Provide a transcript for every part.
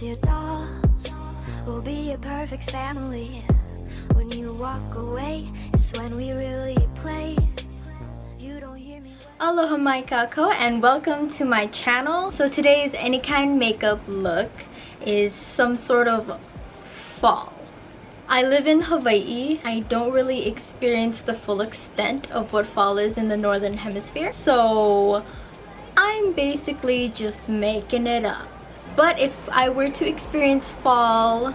Your dolls will be a perfect family. When you walk away, it's when we really play. You don't hear me. Aloha my kākou and welcome to my channel. So today's Anykine makeup look is some sort of fall. I live in Hawaii. I don't really experience the full extent of what fall is in the northern hemisphere. So I'm basically just making it up. But if I were to experience fall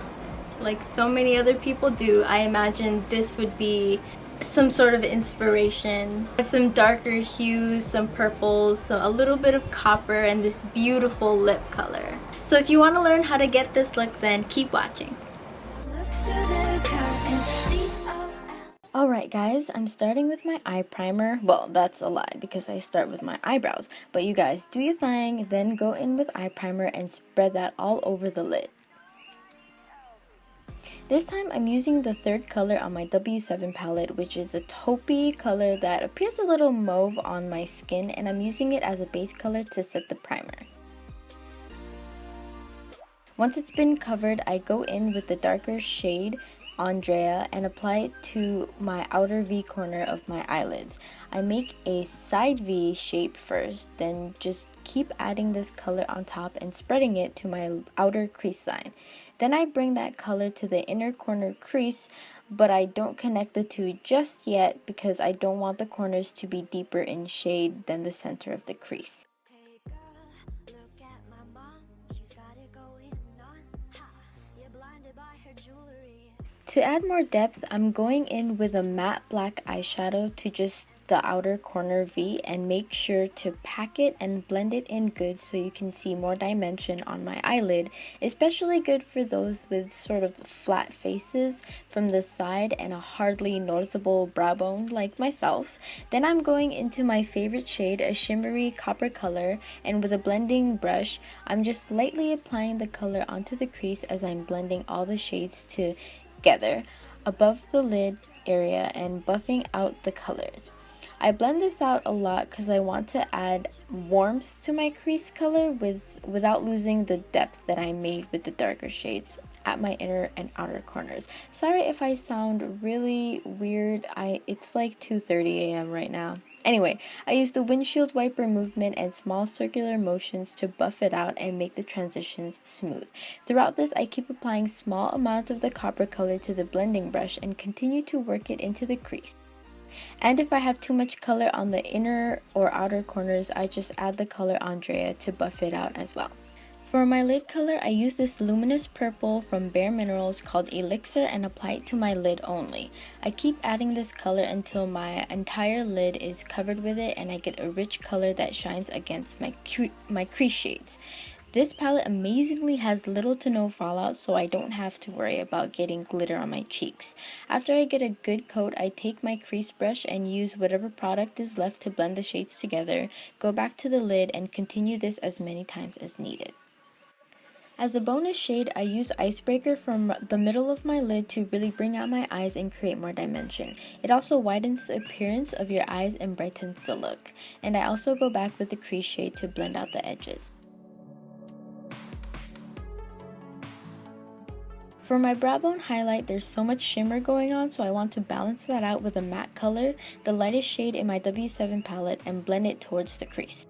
like so many other people do, I imagine this would be some sort of inspiration. I have some darker hues, some purples, so a little bit of copper, and this beautiful lip color. So if you want to learn how to get this look, then keep watching. Alright guys, I'm starting with my eye primer. Well, that's a lie because I start with my eyebrows. But you guys, do your thing, then go in with eye primer and spread that all over the lid. This time I'm using the third color on my W7 palette, which is a taupey color that appears a little mauve on my skin, and I'm using it as a base color to set the primer. Once it's been covered, I go in with the darker shade Andrea and apply it to my outer V corner of my eyelids. I make a side V shape first, then just keep adding this color on top and spreading it to my outer crease line. Then I bring that color to the inner corner crease, but I don't connect the two just yet because I don't want the corners to be deeper in shade than the center of the crease. To add more depth, I'm going in with a matte black eyeshadow to just the outer corner V and make sure to pack it and blend it in good so you can see more dimension on my eyelid, especially good for those with sort of flat faces from the side and a hardly noticeable brow bone like myself. Then I'm going into my favorite shade, a shimmery copper color, and with a blending brush, I'm just lightly applying the color onto the crease as I'm blending all the shades together above the lid area and buffing out the colors. I blend this out a lot because I want to add warmth to my crease color without losing the depth that I made with the darker shades at my inner and outer corners. Sorry if I sound really weird. It's like 2:30 a.m. right now. Anyway, I use the windshield wiper movement and small circular motions to buff it out and make the transitions smooth. Throughout this, I keep applying small amounts of the copper color to the blending brush and continue to work it into the crease. And if I have too much color on the inner or outer corners, I just add the color Andrea to buff it out as well. For my lid color, I use this luminous purple from bareMinerals called Elixir and apply it to my lid only. I keep adding this color until my entire lid is covered with it and I get a rich color that shines against my crease shades. This palette amazingly has little to no fallout, so I don't have to worry about getting glitter on my cheeks. After I get a good coat, I take my crease brush and use whatever product is left to blend the shades together, go back to the lid, and continue this as many times as needed. As a bonus shade, I use Icebreaker from the middle of my lid to really bring out my eyes and create more dimension. It also widens the appearance of your eyes and brightens the look. And I also go back with the crease shade to blend out the edges. For my brow bone highlight, there's so much shimmer going on, so I want to balance that out with a matte color, the lightest shade in my W7 palette, and blend it towards the crease.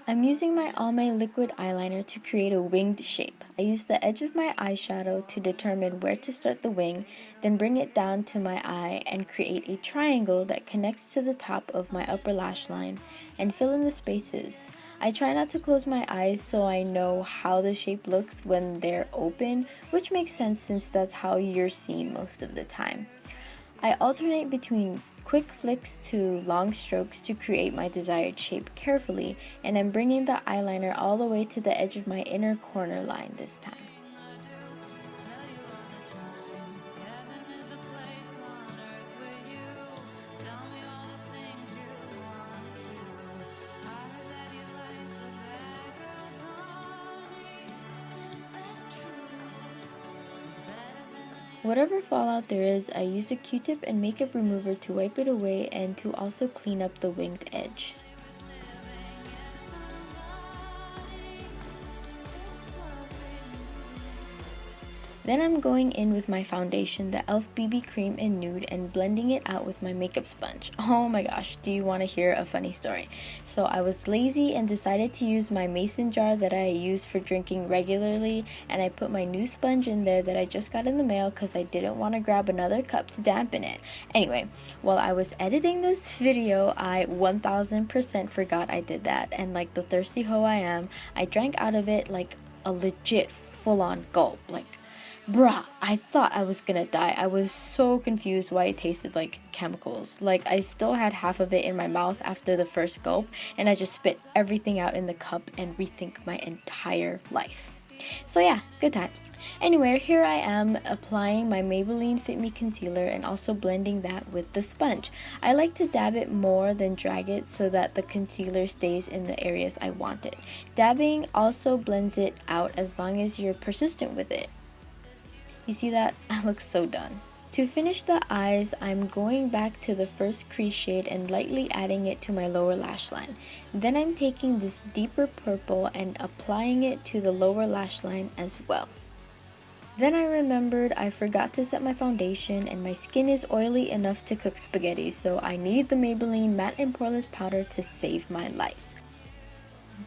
I'm using my Almay liquid eyeliner to create a winged shape. I use the edge of my eyeshadow to determine where to start the wing, then bring it down to my eye and create a triangle that connects to the top of my upper lash line and fill in the spaces. I try not to close my eyes so I know how the shape looks when they're open, which makes sense since that's how you're seen most of the time. I alternate between quick flicks to long strokes to create my desired shape carefully, and I'm bringing the eyeliner all the way to the edge of my inner corner line this time. Whatever fallout there is, I use a Q-tip and makeup remover to wipe it away and to also clean up the winged edge. Then I'm going in with my foundation, the e.l.f. BB Cream in Nude, and blending it out with my makeup sponge. Oh my gosh, do you want to hear a funny story? So I was lazy and decided to use my mason jar that I use for drinking regularly, and I put my new sponge in there that I just got in the mail because I didn't want to grab another cup to dampen it. Anyway, while I was editing this video, I 1000% forgot I did that, and like the thirsty hoe I am, I drank out of it like a legit full-on gulp. Like, bruh, I thought I was gonna die. I was so confused why it tasted like chemicals. Like, I still had half of it in my mouth after the first gulp, and I just spit everything out in the cup and rethink my entire life. So yeah, good times. Anyway, here I am applying my Maybelline Fit Me Concealer and also blending that with the sponge. I like to dab it more than drag it so that the concealer stays in the areas I want it. Dabbing also blends it out as long as you're persistent with it. You see that? I look so done. To finish the eyes, I'm going back to the first crease shade and lightly adding it to my lower lash line. Then I'm taking this deeper purple and applying it to the lower lash line as well. Then I remembered I forgot to set my foundation, and my skin is oily enough to cook spaghetti, so I need the Maybelline Matte and Poreless powder to save my life.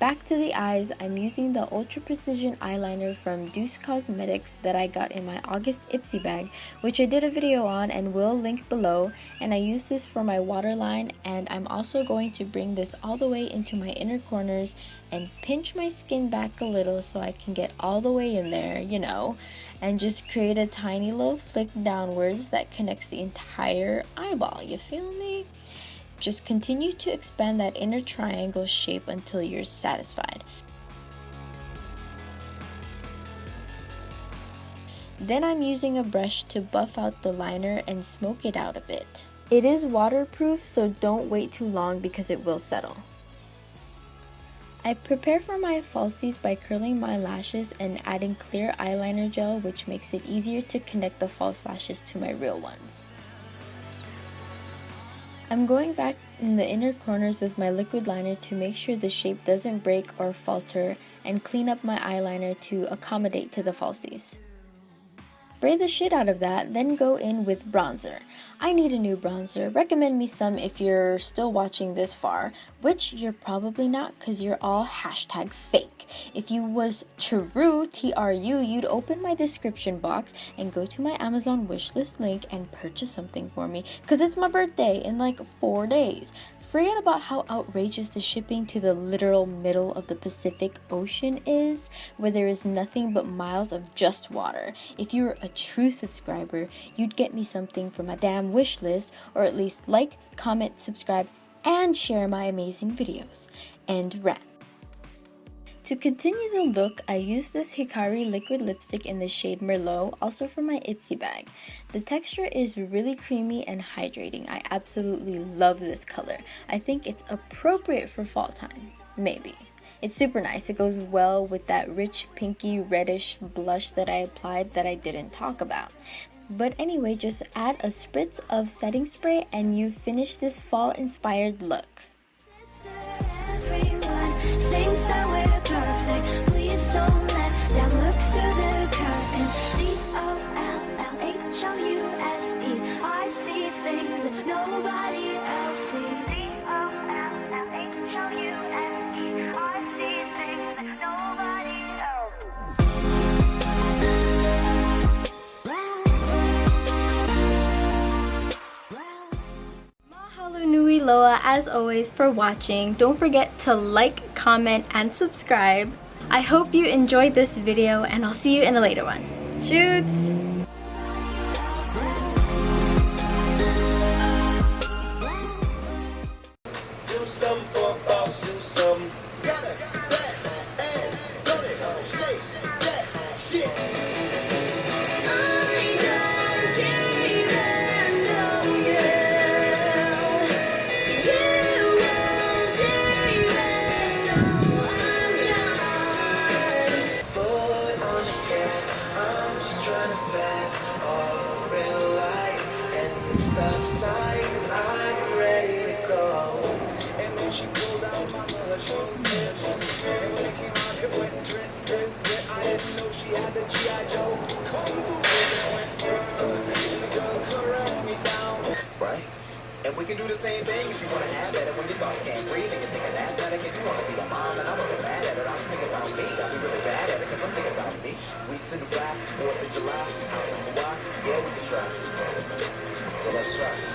Back to the eyes, I'm using the Ultra Precision eyeliner from Doucce Cosmetics that I got in my August Ipsy bag, which I did a video on and will link below, and I use this for my waterline, and I'm also going to bring this all the way into my inner corners and pinch my skin back a little so I can get all the way in there, you know, and just create a tiny little flick downwards that connects the entire eyeball, you feel me? Just continue to expand that inner triangle shape until you're satisfied. Then I'm using a brush to buff out the liner and smoke it out a bit. It is waterproof, so don't wait too long because it will settle. I prepare for my falsies by curling my lashes and adding clear eyeliner gel, which makes it easier to connect the false lashes to my real ones. I'm going back in the inner corners with my liquid liner to make sure the shape doesn't break or falter, and clean up my eyeliner to accommodate to the falsies. Spray the shit out of that, then go in with bronzer. I need a new bronzer. Recommend me some if you're still watching this far, which you're probably not because you're all #fake. If you was true, TRU, you'd open my description box and go to my Amazon wishlist link and purchase something for me because it's my birthday in like 4 days. Forget about how outrageous the shipping to the literal middle of the Pacific Ocean is, where there is nothing but miles of just water. If you were a true subscriber, you'd get me something from my damn wish list, or at least like, comment, subscribe, and share my amazing videos. End rant. To continue the look, I use this Hikari liquid lipstick in the shade Merlot, also from my Ipsy bag. The texture is really creamy and hydrating. I absolutely love this color. I think it's appropriate for fall time. Maybe. It's super nice. It goes well with that rich pinky reddish blush that I applied that I didn't talk about. But anyway, just add a spritz of setting spray and you finish this fall-inspired look. Thinks that we're perfect. Please don't let them look through the curtains. Dollhouse. I see things that nobody else sees. Dollhouse. I see things that nobody else. Mahalo nui loa as always for watching. Don't forget to like, comment, and subscribe. I hope you enjoyed this video, and I'll see you in a later one. Shoots! do some better, bad ass, don't it? Shake that shit. Right? And we can do the same thing if you want to have that. And when your thoughts can't breathe and you're thinking that's better, if you want to be a mom, and I wasn't bad at it. I was thinking about me. I'll be really bad at it because I'm thinking about me. Weeks in Dubai, 4th of July, house in Hawaii. Yeah, we can try. So let's try.